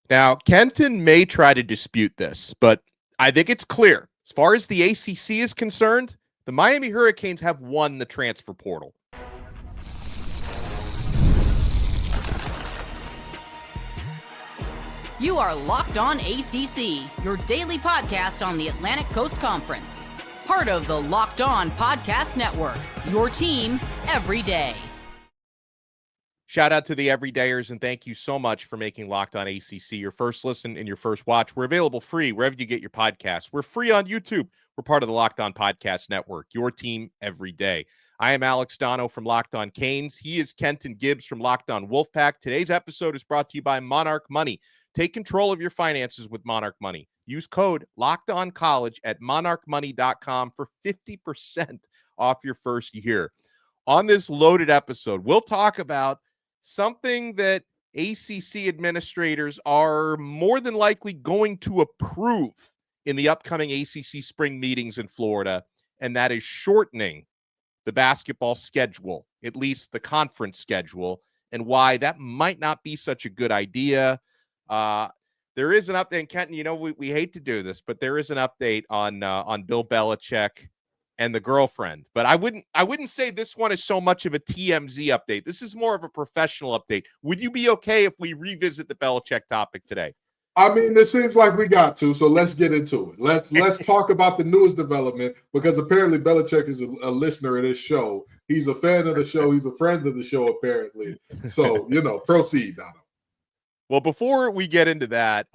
Now, Kenton may try to dispute this, but I think it's clear. As far as the ACC is concerned, the Miami Hurricanes have won the transfer portal. You are Locked On ACC, your daily podcast on the Atlantic Coast Conference. Part of the Locked On Podcast Network, your team every day. Shout out to the everydayers, and thank you so much for making Locked On ACC your first listen and your first watch. We're available free wherever you get your podcasts. We're free on YouTube. We're part of the Locked On Podcast Network, your team every day. I am Alex Donno from Locked On Canes. He is Kenton Gibbs from Locked On Wolfpack. Today's episode is brought to you by Monarch Money. Take control of your finances with Monarch Money. Use code LOCKEDONCollege at monarchmoney.com for 50% off your first year. On this loaded episode, we'll talk about something that ACC administrators are more than likely going to approve in the upcoming ACC spring meetings in Florida, and that is shortening the basketball schedule, at least the conference schedule, and why that might not be such a good idea. There is an update, and Kenton, you know, we hate to do this, but there is an update on Bill Belichick and the girlfriend. But I wouldn't say this one is so much of a TMZ update. This is more of a professional update. Would you be okay if we revisit the Belichick topic today? I mean, it seems like we got to, so let's get into it. Let's talk about the newest development, because apparently Belichick is a listener of this show. He's a fan of the show. He's a friend of the show, apparently. So, proceed, Donno. Well, before we get into that,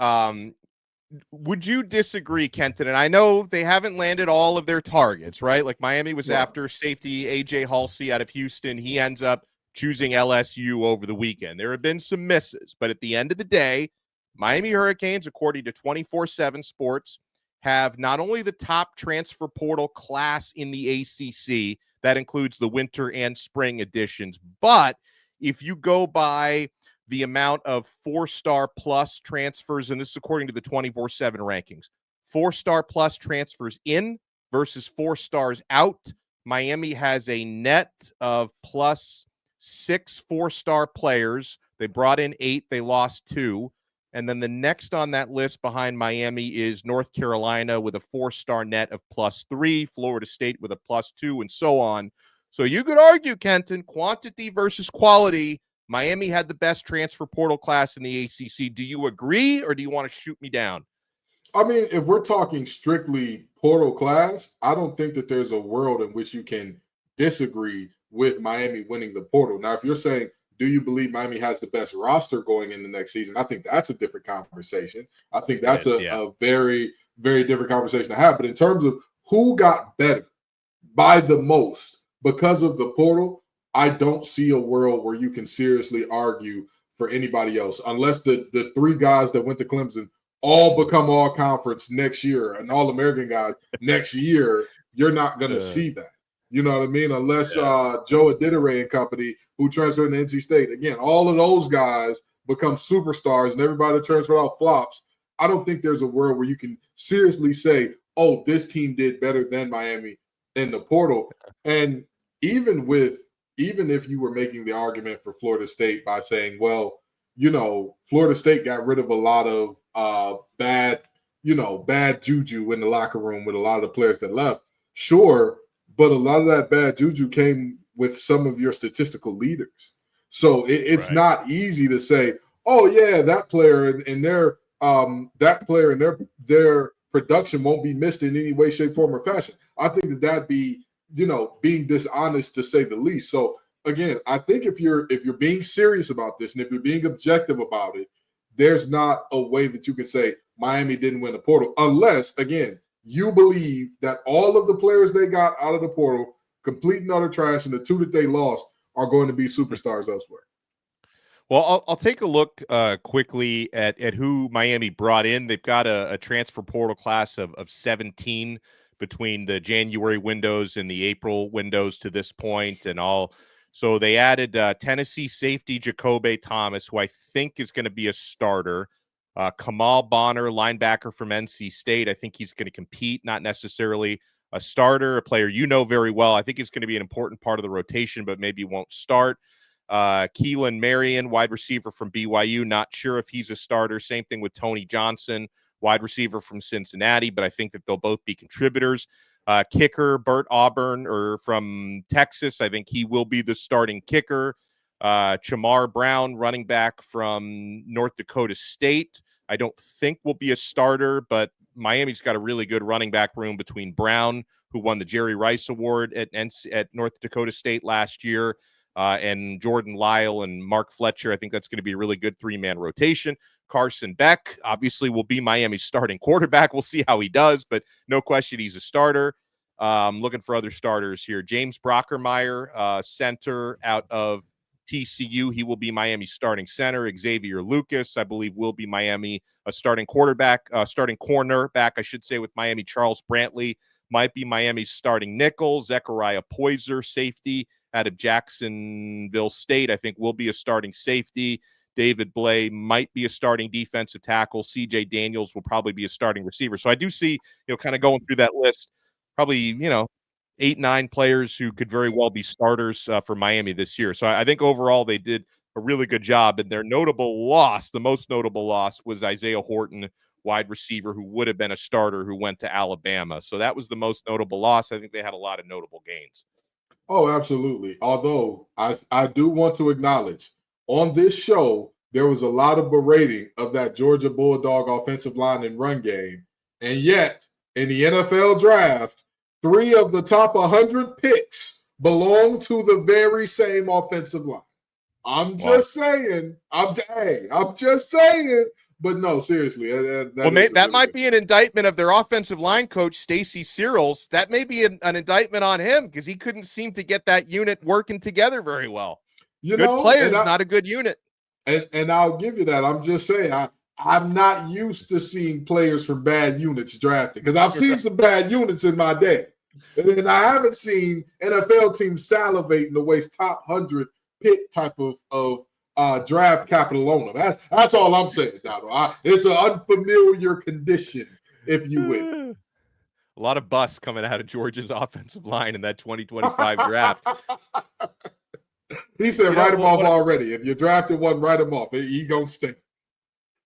would you disagree, Kenton? And I know they haven't landed all of their targets, right? Like Miami was after safety A.J. Halsey out of Houston. He ends up choosing LSU over the weekend. There have been some misses, but at the end of the day, Miami Hurricanes, according to 24/7 Sports, have not only the top transfer portal class in the ACC, that includes the winter and spring editions, but if you go by the amount of 4-star plus transfers, and this is according to the 24/7 rankings, 4-star plus transfers in versus 4 stars out, Miami has a net of plus 6 4-star players. They brought in 8, they lost 2. And then the next on that list behind Miami is North Carolina with a 4-star net of plus 3, Florida State with a plus 2, and so on. So you could argue, Kenton, quantity versus quality. Miami had the best transfer portal class in the ACC. Do you agree, or do you want to shoot me down? I mean, if we're talking strictly portal class, I don't think that there's a world in which you can disagree with Miami winning the portal. Now, if you're saying, do you believe Miami has the best roster going in the next season? I think that's a different conversation. I think that's a very, very different conversation to have. But in terms of who got better by the most because of the portal, I don't see a world where you can seriously argue for anybody else, unless the 3 guys that went to Clemson all become all conference next year and all American guys next year. You're not going to see that. You know what I mean? Unless Joe Adidere and company, who transferred to NC State, again, all of those guys become superstars and everybody that transferred out flops. I don't think there's a world where you can seriously say, oh, this team did better than Miami in the portal. And even if you were making the argument for Florida State by saying, well, Florida State got rid of a lot of bad juju in the locker room with a lot of the players that left. Sure, but a lot of that bad juju came with some of your statistical leaders. So it's not easy to say, oh yeah, that player and their production won't be missed in any way, shape, form, or fashion. I think that'd be being dishonest, to say the least. So again, I think if you're being serious about this and if you're being objective about it, there's not a way that you can say Miami didn't win the portal, unless, again, you believe that all of the players they got out of the portal, complete and utter trash, and the 2 that they lost are going to be superstars elsewhere. Well, I'll take a look quickly at who Miami brought in. They've got a transfer portal class of 17 between the January windows and the April windows to this point, and all. So they added Tennessee safety Jacobe Thomas, who I think is going to be a starter. Kamal Bonner, linebacker from NC State. I think he's going to compete, not necessarily a starter, a player you know very well. I think he's going to be an important part of the rotation, but maybe won't start. Keelan Marion, wide receiver from BYU, not sure if he's a starter. Same thing with Tony Johnson, wide receiver from Cincinnati, but I think that they'll both be contributors. Kicker, Bert Auburn, or from Texas, I think he will be the starting kicker. Chamar Brown, running back from North Dakota State, I don't think will be a starter, but Miami's got a really good running back room between Brown, who won the Jerry Rice Award at North Dakota State last year, and Jordan Lyle and Mark Fletcher. I think that's going to be a really good three-man rotation. Carson Beck obviously will be Miami's starting quarterback. We'll see how he does, but no question he's a starter. Looking for other starters here. James Brockermeyer, center out of TCU. He will be Miami's starting center. Xavier Lucas, I believe, will be Miami a starting quarterback, starting cornerback, I should say, with Miami. Charles Brantley might be Miami's starting nickel. Zechariah Poyser, safety out of Jacksonville State, I think will be a starting safety. David Blay might be a starting defensive tackle. CJ Daniels will probably be a starting receiver. So I do see, kind of going through that list, probably, 8, 9 players who could very well be starters for Miami this year. So I think overall they did a really good job. And their notable loss, the most notable loss, was Isaiah Horton, wide receiver, who would have been a starter, who went to Alabama. So that was the most notable loss. I think they had a lot of notable gains. Oh, absolutely. Although I do want to acknowledge, on this show, there was a lot of berating of that Georgia Bulldog offensive line and run game. And yet, in the NFL draft, 3 of the top 100 picks belong to the very same offensive line. I'm just saying. I'm just saying. But no, seriously. That might be an indictment of their offensive line coach, Stacy Searles. That may be an indictment on him, because he couldn't seem to get that unit working together very well. Good players, not a good unit. And I'll give you that. I'm just saying, I'm not used to seeing players from bad units drafted, because I've seen some bad units in my day. And I haven't seen NFL teams salivating to waste top 100 pick type of draft capital on them. That's all I'm saying, Donno. It's an unfamiliar condition, if you will. A lot of busts coming out of Georgia's offensive line in that 2025 draft. He said, write him off already. If you drafted one, write him off. He gonna stink.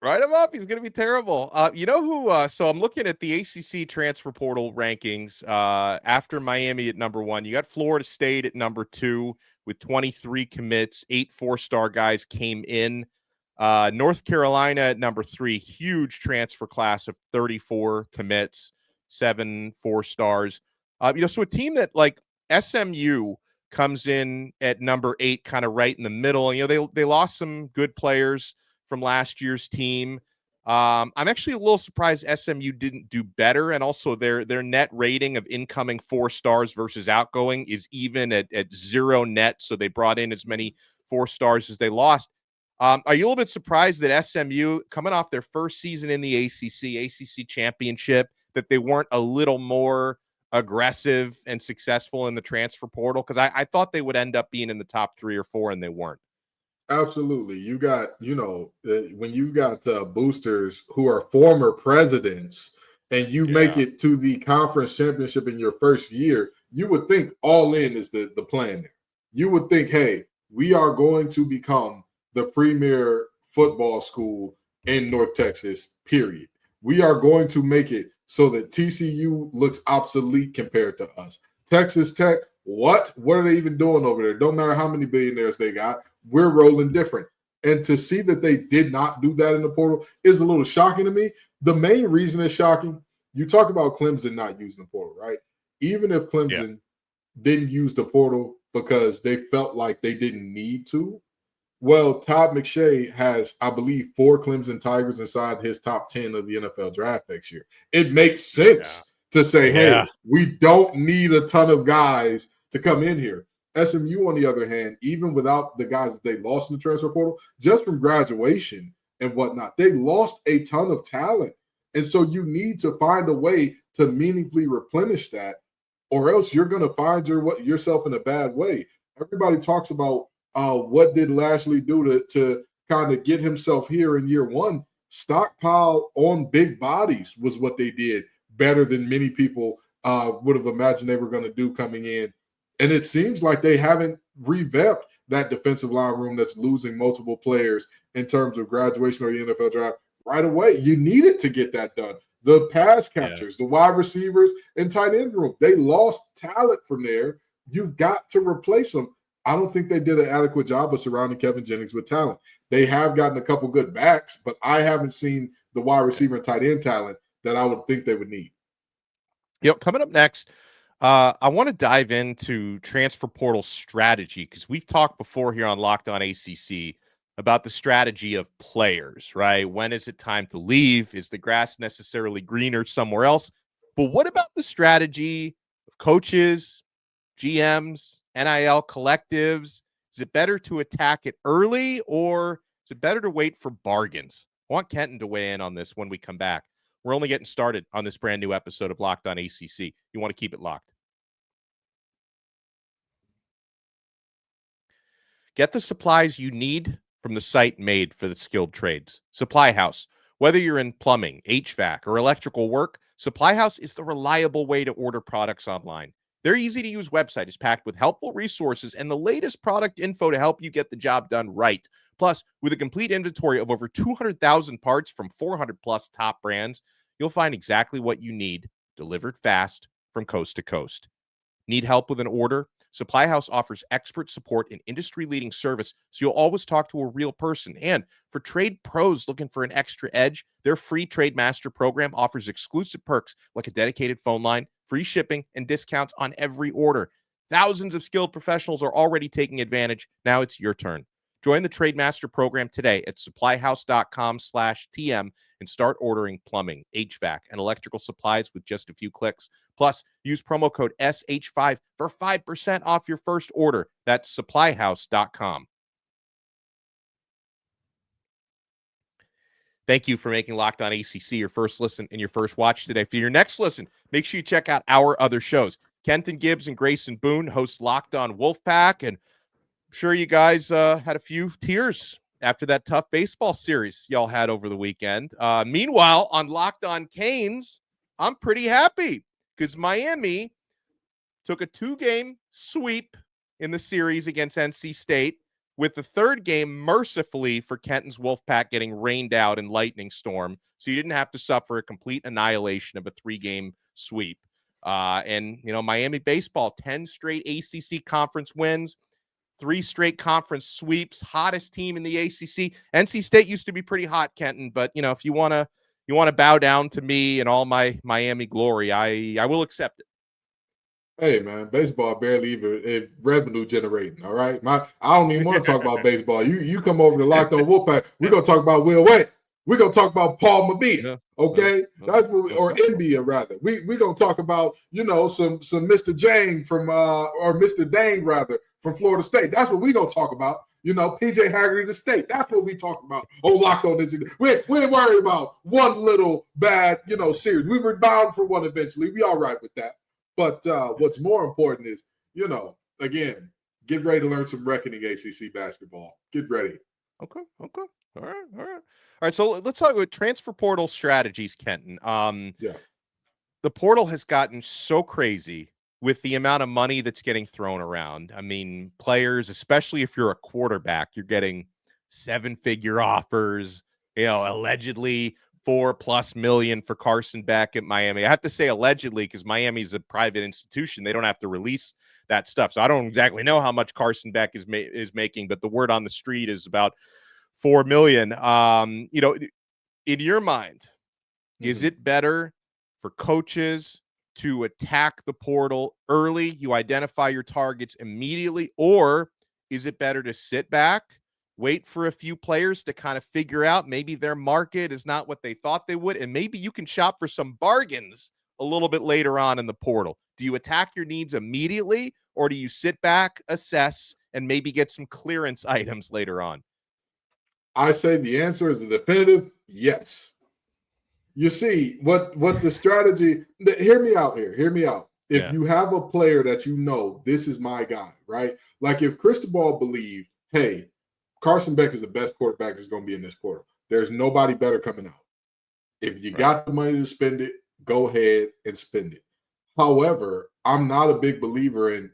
Write him up. He's going to be terrible. You know who? So I'm looking at the ACC transfer portal rankings. After Miami at number 1, you got Florida State at number 2 with 23 commits. 8 4-star guys came in. North Carolina at number 3, huge transfer class of 34 commits, 7 4-stars. So a team that like SMU comes in at number 8, kind of right in the middle. They lost some good players from last year's team. I'm actually a little surprised SMU didn't do better, and also their net rating of incoming 4 stars versus outgoing is even at 0 net, so they brought in as many 4 stars as they lost. Are you a little bit surprised that SMU, coming off their first season in the ACC championship, that they weren't a little more aggressive and successful in the transfer portal? Because I thought they would end up being in the top 3 or 4, and they weren't. Absolutely. You got, when you got boosters who are former presidents and you make it to the conference championship in your first year, you would think all in is the plan there. You would think, hey, we are going to become the premier football school in North Texas, period. We are going to make it so that TCU looks obsolete compared to us. Texas Tech, what are they even doing over there? Don't matter how many billionaires they got. We're rolling different. And to see that they did not do that in the portal is a little shocking to me. The main reason it's shocking, you talk about Clemson not using the portal, right? Even if Clemson didn't use the portal because they felt like they didn't need to, well, Todd McShay has, I believe, 4 Clemson Tigers inside his top 10 of the NFL draft next year. It makes sense to say, hey, we don't need a ton of guys to come in here. SMU, on the other hand, even without the guys that they lost in the transfer portal, just from graduation and whatnot, they lost a ton of talent. And so you need to find a way to meaningfully replenish that, or else you're going to find yourself in a bad way. Everybody talks about what did Lashley do to kind of get himself here in year 1. Stockpile on big bodies was what they did, better than many people would have imagined they were going to do coming in. And it seems like they haven't revamped that defensive line room that's losing multiple players in terms of graduation or the NFL draft right away. You needed to get that done. The pass catchers, the wide receivers, and tight end room, they lost talent from there. You've got to replace them. I don't think they did an adequate job of surrounding Kevin Jennings with talent. They have gotten a couple good backs, but I haven't seen the wide receiver and tight end talent that I would think they would need. Coming up next, I want to dive into transfer portal strategy because we've talked before here on Locked On ACC about the strategy of players, right? When is it time to leave? Is the grass necessarily greener somewhere else? But what about the strategy of coaches, GMs, NIL collectives? Is it better to attack it early, or is it better to wait for bargains? I want Kenton to weigh in on this when we come back. We're only getting started on this brand new episode of Locked On ACC. You want to keep it locked. Get the supplies you need from the site made for the skilled trades. Supply House. Whether you're in plumbing, HVAC, or electrical work, Supply House is the reliable way to order products online. Their easy-to-use website is packed with helpful resources and the latest product info to help you get the job done right. Plus, with a complete inventory of over 200,000 parts from 400-plus top brands, you'll find exactly what you need, delivered fast from coast to coast. Need help with an order? Supply House offers expert support and industry-leading service, so you'll always talk to a real person. And for trade pros looking for an extra edge, their free Trade Master program offers exclusive perks like a dedicated phone line, free shipping, and discounts on every order. Thousands of skilled professionals are already taking advantage. Now it's your turn. Join the Trade Master program today at supplyhouse.com/TM and start ordering plumbing, HVAC, and electrical supplies with just a few clicks. Plus, use promo code SH5 for 5% off your first order. That's supplyhouse.com. Thank you for making Locked On ACC your first listen and your first watch today. For your next listen, make sure you check out our other shows. Kenton, Gibbs, and Grayson Boone host Locked On Wolfpack, and I'm sure you guys had a few tears after that tough baseball series y'all had over the weekend. Meanwhile, on Locked On Canes, I'm pretty happy because Miami took a 2-game sweep in the series against NC State, with the third game mercifully for Kenton's Wolfpack getting rained out in lightning storm. So you didn't have to suffer a complete annihilation of a 3-game sweep. And, Miami baseball, 10 straight ACC conference wins, 3 straight conference sweeps, hottest team in the ACC. NC State used to be pretty hot, Kenton, but if you want to bow down to me and all my Miami glory, I will accept it. Hey man, baseball barely even revenue generating. All right, I don't even want to talk about baseball. You come over to Locked On Wolfpack. We're gonna talk about Will Wade. We're gonna talk about Paul Mabia. Okay, that's what or NBA rather. We're gonna talk about some Mr. Jang from or Mr. Dang rather from Florida State. That's what we're gonna talk about. PJ Haggerty the State. That's what we talk about. Locked On this. We ain't worried about one little bad series. We were bound for one eventually. We all right with that. But what's more important is, again, get ready to learn some reckoning ACC basketball. Get ready. Okay. All right. So let's talk about transfer portal strategies, Kenton. The portal has gotten so crazy with the amount of money that's getting thrown around. I mean, players, especially if you're a quarterback, you're getting 7-figure offers, allegedly $4+ million for Carson Beck at Miami. I have to say allegedly because Miami's a private institution. They don't have to release that stuff. So I don't exactly know how much Carson Beck is making, but the word on the street is about $4 million. In your mind, is it better for coaches to attack the portal early? You identify your targets immediately, or is it better to sit back, wait for a few players to kind of figure out maybe their market is not what they thought they would, and maybe you can shop for some bargains a little bit later on in the portal? Do you attack your needs immediately, or do you sit back, assess, and maybe get some clearance items later on? I say the answer is a definitive yes. You see, what the strategy, hear me out here. Hear me out. If you have a player that this is my guy, right? Like if Cristobal believed, hey, Carson Beck is the best quarterback that's going to be in this portal. There's nobody better coming out. If you got the money to spend it, go ahead and spend it. However, I'm not a big believer in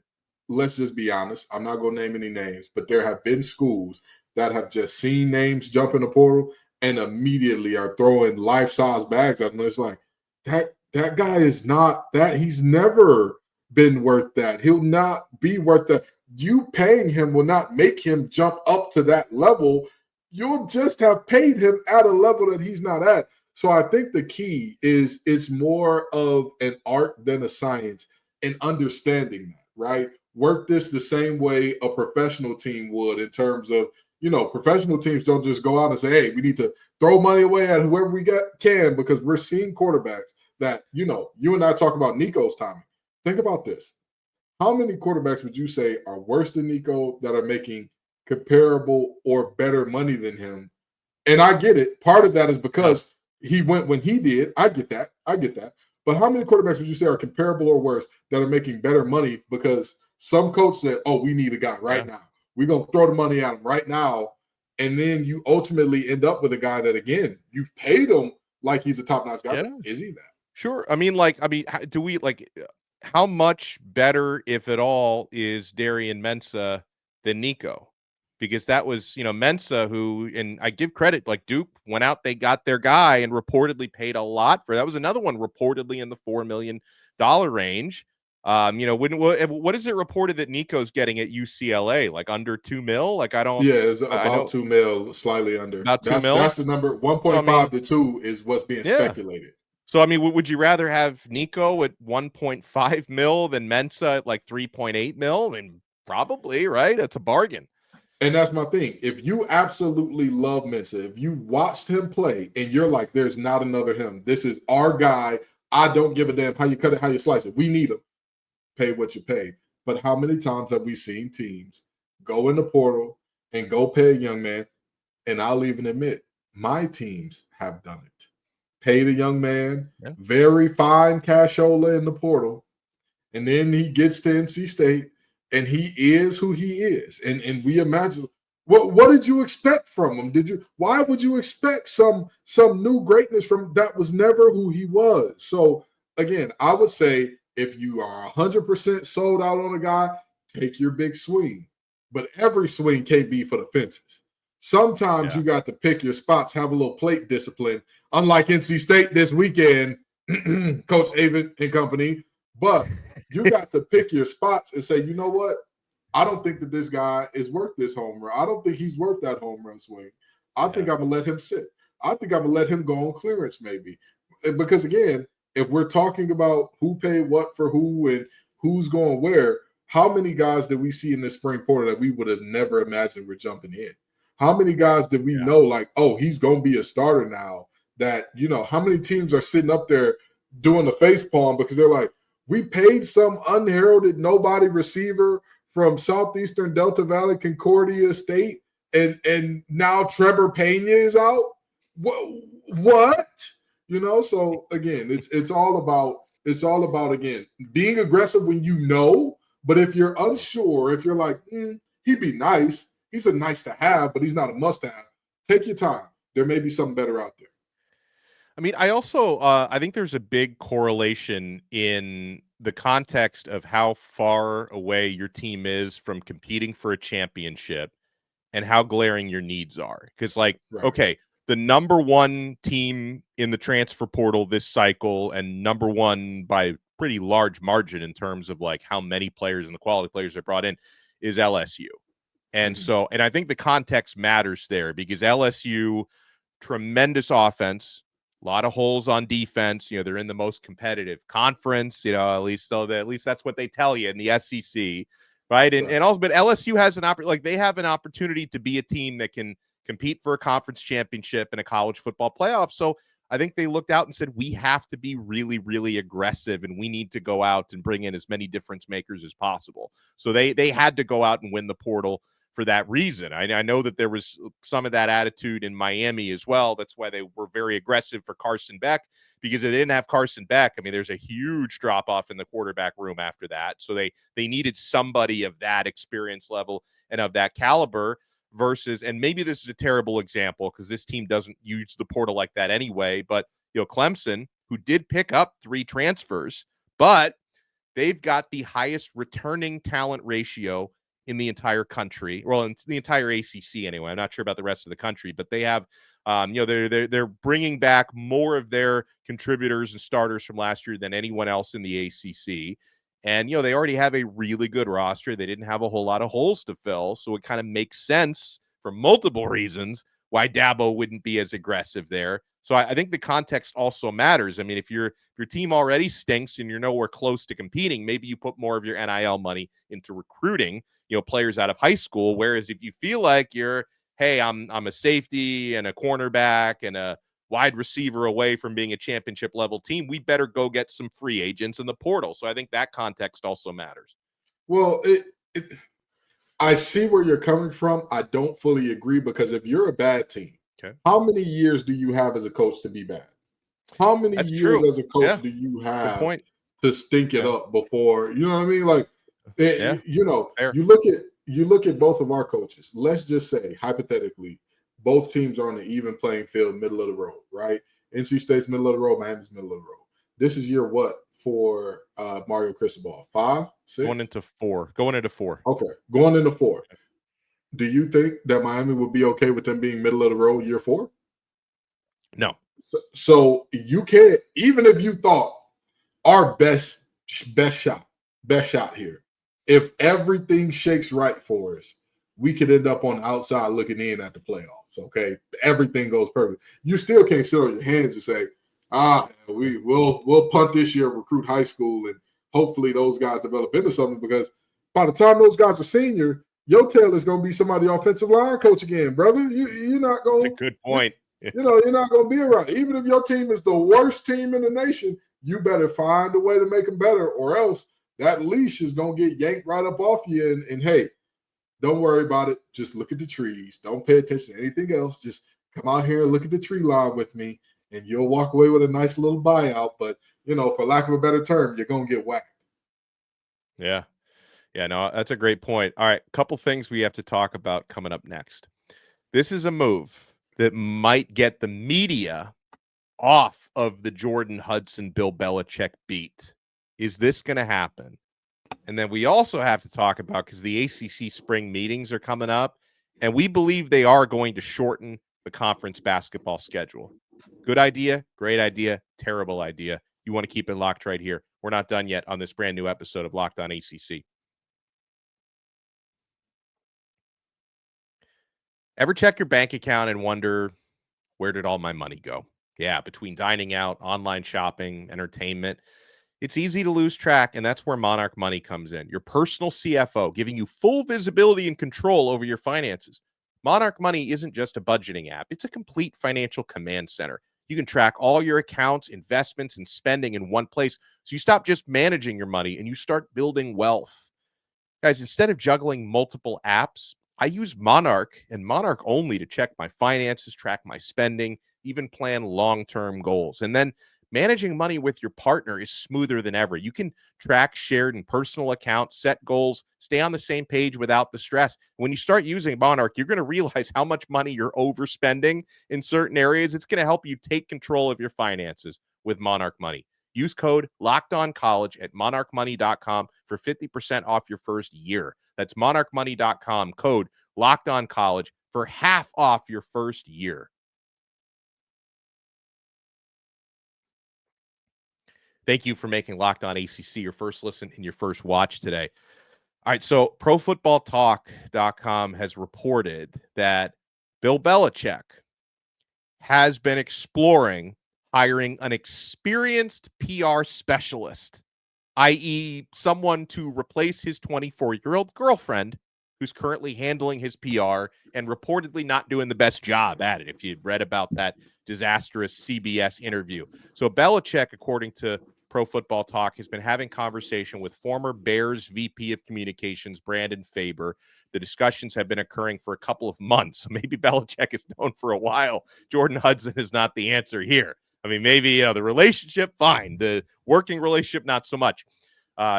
let's just be honest. I'm not going to name any names, but there have been schools that have just seen names jump in the portal and immediately are throwing life-size bags at them. It's like, that guy is not that. He's never been worth that. He'll not be worth that. You paying him will not make him jump up to that level. You'll just have paid him at a level that he's not at. So I think the key is it's more of an art than a science in understanding that, right? Work this the same way a professional team would in terms of, professional teams don't just go out and say, hey, we need to throw money away at whoever we can, because we're seeing quarterbacks that, you and I talk about Nico's timing. Think about this. How many quarterbacks would you say are worse than Nico that are making comparable or better money than him? And I get it. Part of that is because he went when he did. I get that. But how many quarterbacks would you say are comparable or worse that are making better money because some coach said, oh, we need a guy right now. We're going to throw the money at him right now. And then you ultimately end up with a guy that, again, you've paid him like he's a top-notch guy. Yeah. Is he that? Sure. Do we how much better, if at all, is Darian Mensah than Nico? Because that was, Mensah, who, and I give credit, like Duke went out, they got their guy and reportedly paid a lot for. That was another one reportedly in the $4 million range. What is it reported that Nico's getting at UCLA? Like under $2 million? Like it's about $2 million, slightly under. About $2 million. That's the number. 1.5 to 2 is what's being speculated. So would you rather have Nico at 1.5 million than Mensah at like 3.8 million? Probably, right? That's a bargain. And that's my thing. If you absolutely love Mensah, if you watched him play and you're like, there's not another him, this is our guy, I don't give a damn how you cut it, how you slice it. We need him. Pay what you pay. But how many times have we seen teams go in the portal and go pay a young man? And I'll even admit, my teams have done it. Pay the young man, very fine cashola in the portal, and then he gets to NC State, and he is who he is. And we imagine, what did you expect from him? Why would you expect some new greatness from that was never who he was? So again, I would say if you are 100% sold out on a guy, take your big swing. But every swing can't be for the fences. Sometimes you got to pick your spots, have a little plate discipline, unlike NC State this weekend, Coach Avon and company. But you got to pick your spots and say, you know what? I don't think that this guy is worth this home run. I don't think he's worth that home run swing. I think I'm going to let him sit. I think I'm going to let him go on clearance maybe. Because, again, if we're talking about who paid what for who and who's going where, how many guys did we see in this spring portal that we would have never imagined were jumping in? How many guys did we know, like, oh, he's going to be a starter now? That, how many teams are sitting up there doing the face palm because they're like, we paid some unheralded nobody receiver from Southeastern Delta Valley Concordia State, and now Trevor Pena is out? What? So again, it's all about again being aggressive when you know, but if you're unsure, if you're like, he'd be nice, he's a nice to have, but he's not a must have, take your time. There may be something better out there. I also I think there's a big correlation in the context of how far away your team is from competing for a championship and how glaring your needs are. Because, okay, the number one team in the transfer portal this cycle and number one by pretty large margin in terms of how many players and the quality players they brought in is LSU. And so, and I think the context matters there because LSU, tremendous offense, a lot of holes on defense. They're in the most competitive conference, at least that's what they tell you in the SEC, right? And also, but LSU has an opportunity, they have an opportunity to be a team that can compete for a conference championship and a college football playoff. So I think they looked out and said, we have to be really, really aggressive and we need to go out and bring in as many difference makers as possible. So they had to go out and win the portal for that reason. I know that there was some of that attitude in Miami as well. That's why they were very aggressive for Carson Beck, because if they didn't have Carson Beck, there's a huge drop off in the quarterback room after that. So they needed somebody of that experience level and of that caliber versus, and maybe this is a terrible example because this team doesn't use the portal like that anyway, but Clemson, who did pick up 3 transfers, but they've got the highest returning talent ratio in the entire country, well, in the entire ACC anyway. I'm not sure about the rest of the country, but they have, they're bringing back more of their contributors and starters from last year than anyone else in the ACC. And, they already have a really good roster. They didn't have a whole lot of holes to fill. So it kind of makes sense for multiple reasons why Dabo wouldn't be as aggressive there. So I think the context also matters. I mean, if your team already stinks and you're nowhere close to competing, maybe you put more of your NIL money into recruiting, players out of high school. Whereas if you feel like you're, hey, I'm a safety and a cornerback and a wide receiver away from being a championship level team, we better go get some free agents in the portal. So I think that context also matters. Well, I see where you're coming from. I don't fully agree, because if you're a bad team, okay, how many years do you have as a coach to be bad? How many That's years true. as a coach do you have to stink it up before? You know what I mean? Like, Fair. you look at both of our coaches. Let's just say, hypothetically, both teams are on an even playing field, middle of the road, right? NC State's middle of the road, Miami's middle of the road. This is year what for Mario Cristobal? 5, 6? Going into 4. Okay, going into 4. Do you think that Miami would be okay with them being middle of the road year 4? No. So you can't, even if you thought our best shot here, if everything shakes right for us, we could end up on the outside looking in at the playoffs. Okay, everything goes perfect. You still can't sit on your hands and say, we'll punt this year, recruit high school, and hopefully those guys develop into something, because by the time those guys are senior, your tail is going to be somebody offensive line coach again, brother. You're not going. That's a good point. You're not going to be around. Even if your team is the worst team in the nation, you better find a way to make them better, or else that leash is going to get yanked right up off you. And hey, don't worry about it. Just look at the trees. Don't pay attention to anything else. Just come out here and look at the tree line with me, and you'll walk away with a nice little buyout. But, for lack of a better term, you're going to get whacked. Yeah. Yeah, no, that's a great point. All right, couple things we have to talk about coming up next. This is a move that might get the media off of the Jordan Hudson, Bill Belichick beat. Is this going to happen? And then we also have to talk about, because the ACC spring meetings are coming up, and we believe they are going to shorten the conference basketball schedule. Good idea, great idea, terrible idea. You want to keep it locked right here. We're not done yet on this brand new episode of Locked On ACC. Ever check your bank account and wonder, where did all my money go? Yeah, between dining out, online shopping, entertainment, it's easy to lose track, and that's where Monarch Money comes in. Your personal CFO, giving you full visibility and control over your finances. Monarch Money isn't just a budgeting app. It's a complete financial command center. You can track all your accounts, investments, and spending in one place, so you stop just managing your money and you start building wealth. Guys, instead of juggling multiple apps, I use Monarch and Monarch only to check my finances, track my spending, even plan long-term goals. And then managing money with your partner is smoother than ever. You can track shared and personal accounts, set goals, stay on the same page without the stress. When you start using Monarch, you're going to realize how much money you're overspending in certain areas. It's going to help you take control of your finances with Monarch Money. Use code LOCKEDONCollege at monarchmoney.com for 50% off your first year. That's monarchmoney.com, code LOCKEDONCollege for half off your first year. Thank you for making Locked On ACC your first listen and your first watch today. All right, so ProFootballTalk.com has reported that Bill Belichick has been exploring hiring an experienced PR specialist, i.e. someone to replace his 24-year-old girlfriend who's currently handling his PR and reportedly not doing the best job at it, if you'd read about that disastrous CBS interview. So Belichick, according to Pro Football Talk, has been having conversation with former Bears VP of Communications, Brandon Faber. The discussions have been occurring for a couple of months. Maybe Belichick has known for a while Jordan Hudson is not the answer here. I mean, maybe the relationship, fine. The working relationship, not so much.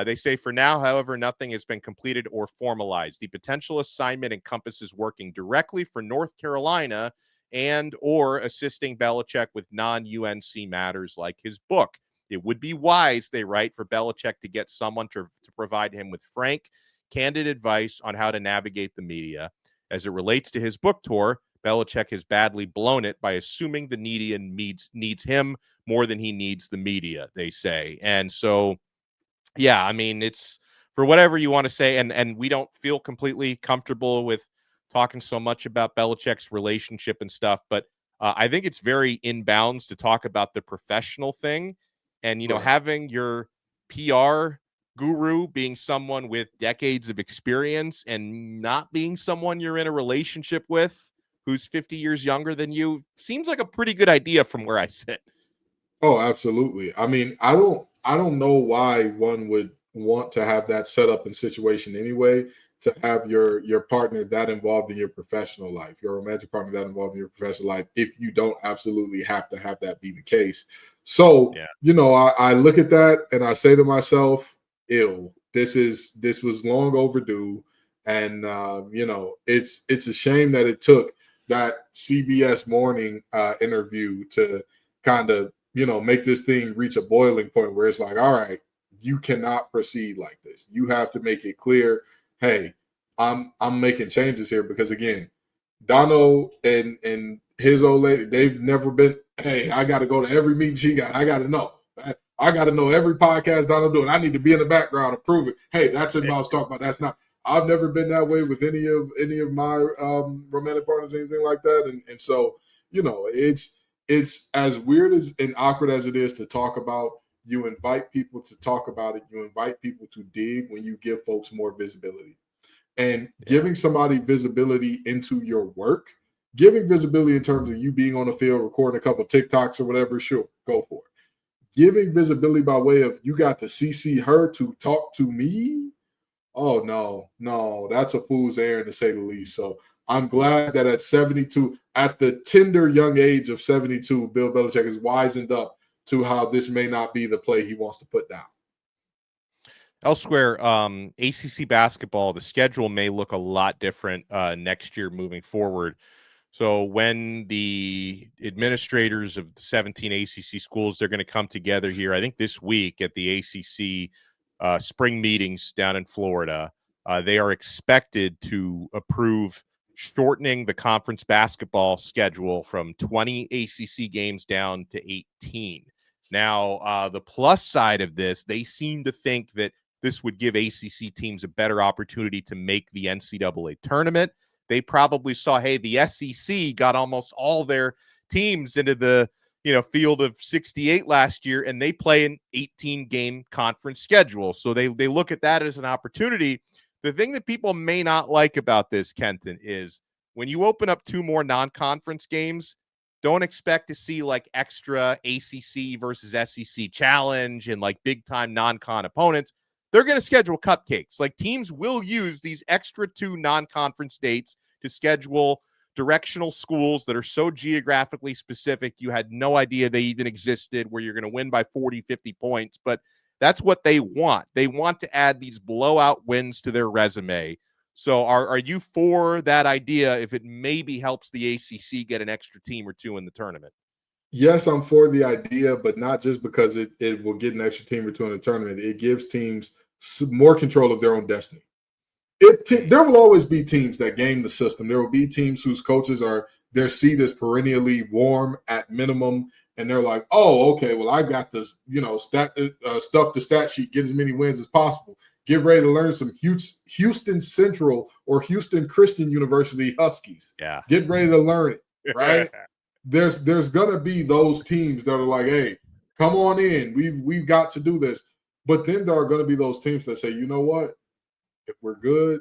They say for now, however, nothing has been completed or formalized. The potential assignment encompasses working directly for North Carolina and or assisting Belichick with non-UNC matters like his book. It would be wise, they write, for Belichick to get someone to provide him with frank, candid advice on how to navigate the media. As it relates to his book tour, Belichick has badly blown it by assuming the media needs him more than he needs the media, they say. And so, yeah, I mean, it's for whatever you want to say. And we don't feel completely comfortable with talking so much about Belichick's relationship and stuff. But I think it's very in bounds to talk about the professional thing. And, you know, Right. having your PR guru being someone with decades of experience and not being someone you're in a relationship with who's 50 years younger than you seems like a pretty good idea from where I sit. Oh, absolutely. I mean, I don't know why one would want to have that setup and situation anyway, to have your partner that involved in your professional life, your romantic partner that involved in your professional life, if you don't absolutely have to have that be the case. So, Yeah. you know, I look at that and I say to myself, ill, this was long overdue. And you know, it's a shame that it took that CBS morning interview to kind of, you know, make this thing reach a boiling point where it's like, all right, you cannot proceed like this. You have to make it clear, hey, I'm making changes here, because again, Donno and his old lady, they've never been, hey, I got to go to every meeting she got. I got to know. I got to know every podcast Donno doing. I need to be in the background and prove it. Hey, that's it. I was talking about. That's not. I've never been that way with any of my romantic partners, anything like that. And so, you know, it's as weird as and awkward as it is to talk about. You invite people to talk about it. You invite people to dig when you give folks more visibility. And giving somebody visibility into your work, giving visibility in terms of you being on the field, recording a couple of TikToks or whatever, sure, go for it. Giving visibility by way of you got to CC her to talk to me. Oh, no, that's a fool's errand to say the least. So I'm glad that at 72, at the tender young age of 72, Bill Belichick is wizened up to how this may not be the play he wants to put down. Elsewhere, ACC basketball, the schedule may look a lot different next year moving forward. So when the administrators of the 17 ACC schools, they're going to come together here, I think this week at the ACC spring meetings down in Florida, they are expected to approve shortening the conference basketball schedule from 20 ACC games down to 18. Now, the plus side of this, they seem to think that this would give ACC teams a better opportunity to make the NCAA tournament. They probably saw, hey, the SEC got almost all their teams into the field of 68 last year, and they play an 18-game conference schedule. So they look at that as an opportunity. The thing that people may not like about this, Kenton, is when you open up 2 more non-conference games, don't expect to see like extra ACC versus SEC challenge and like big-time non-con opponents. They're going to schedule cupcakes. Like teams will use these extra 2 non-conference dates to schedule directional schools that are so geographically specific you had no idea they even existed, where you're going to win by 40, 50 points. But that's what they want. They want to add these blowout wins to their resume. So are you for that idea if it maybe helps the ACC get an extra team or 2 in the tournament? Yes, I'm for the idea, but not just because it will get an extra team or 2 in the tournament. It gives teams more control of their own destiny. There will always be teams that game the system. There will be teams whose coaches their seat is perennially warm at minimum, and they're like, oh, okay, well, I got this, stuff the stat sheet, get as many wins as possible. Get ready to learn some Houston Central or Houston Christian University Huskies. Yeah. Get ready to learn it, right? There's gonna be those teams that are like, hey, come on in. We've got to do this. But then there are gonna be those teams that say, you know what? If we're good,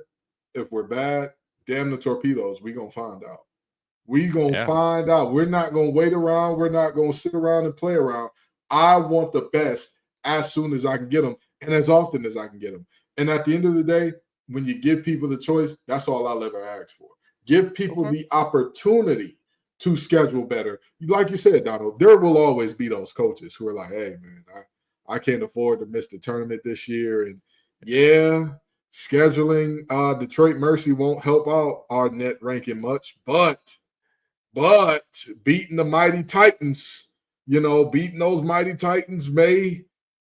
if we're bad, damn the torpedoes. We're gonna find out. We're gonna find out. We're not gonna wait around. We're not gonna sit around and play around. I want the best as soon as I can get them and as often as I can get them. And at the end of the day, when you give people the choice, that's all I'll ever ask for. Give people the opportunity to schedule better. Like you said, Donald, there will always be those coaches who are like, hey, man, I can't afford to miss the tournament this year. And scheduling Detroit Mercy won't help out our net ranking much, but beating the mighty Titans, beating those mighty Titans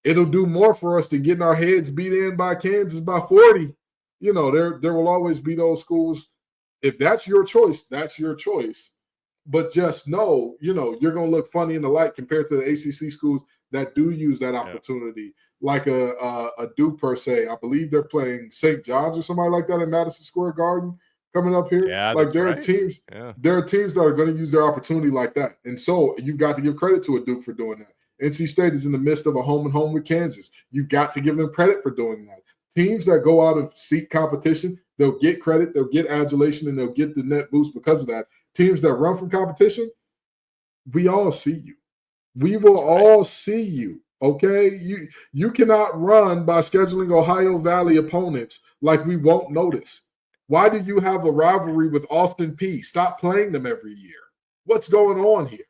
it'll do more for us than getting our heads beat in by Kansas by 40. There will always be those schools. If that's your choice, that's your choice. But just know, you're going to look funny in the light compared to the ACC schools that do use that opportunity, like a Duke per se. I believe they're playing St. John's or somebody like that in Madison Square Garden coming up here. Yeah, like there right. are teams, there are teams that are going to use their opportunity like that, and so you've got to give credit to a Duke for doing that. NC State is in the midst of a home and home with Kansas. You've got to give them credit for doing that. Teams that go out and seek competition, they'll get credit, they'll get adulation, and they'll get the net boost because of that. Teams that run from competition, we all see you. We will all see you, okay? You cannot run by scheduling Ohio Valley opponents like we won't notice. Why do you have a rivalry with Austin Peay? Stop playing them every year. What's going on here?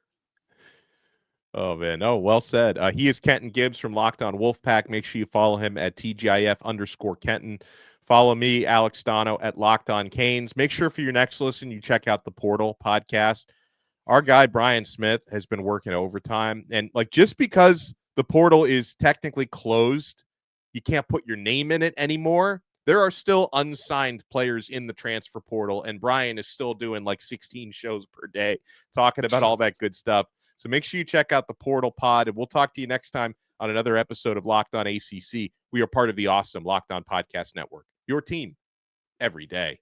Oh, man. Oh, well said. He is Kenton Gibbs from Locked On Wolfpack. Make sure you follow him at TGIF_Kenton. Follow me, Alex Donno, at Locked On Canes. Make sure for your next listen, you check out the Portal podcast. Our guy, Brian Smith, has been working overtime. And just because the portal is technically closed, you can't put your name in it anymore. There are still unsigned players in the transfer portal. And Brian is still doing 16 shows per day talking about all that good stuff. So make sure you check out the Portal Pod, and we'll talk to you next time on another episode of Locked On ACC. We are part of the awesome Locked On Podcast Network, your team every day.